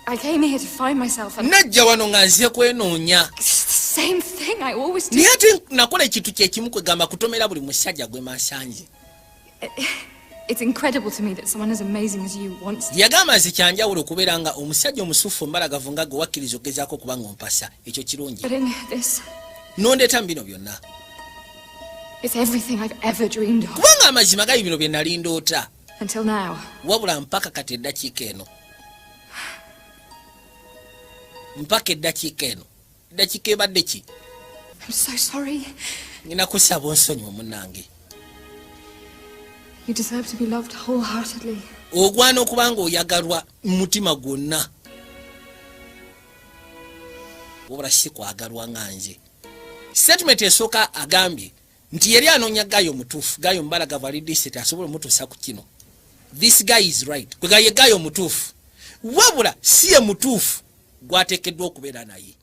I came here to find myself and najja wano nga nze kwenoonya. it's the same thing I always do. Naye ate nakola ekintu kyekimu kwegamba kutomera buli musajja gwe mansanje. It's incredible to me that someone as amazing as you wants to. Yagamba nze kyanjawulo okubeera nga omusajja omusufu mbalagavu nga gwe wakkiriza okugezaako okuba ng'ompasa ekyo kirungi. But in this, Nondeeta mu bino byonna. it's everything I've ever dreamed of. Kubanga amazima gali bino bye nali ndoota. Until now. Wabula mpaka kati eddakiika eno. Mpaka eddakiika eno. Eddakiika ebadde ki? I'm so sorry. Nina kusaba onsonyiwe munnange. You deserve to be loved wholeheartedly. Ogwana okuba ng'oyagalwa mu mutima gwonna. Wabula si kwagalwa nga nze. Statement esooka agambye nti yali anoonya Gayo mutuufu. Gayo Mbalagavu ali disiti asobola omutuusa ku kino. This guy is right. Kwe Gayo mutuufu. Wabula si ye mutuufu gwateekeddwa okubeera naye.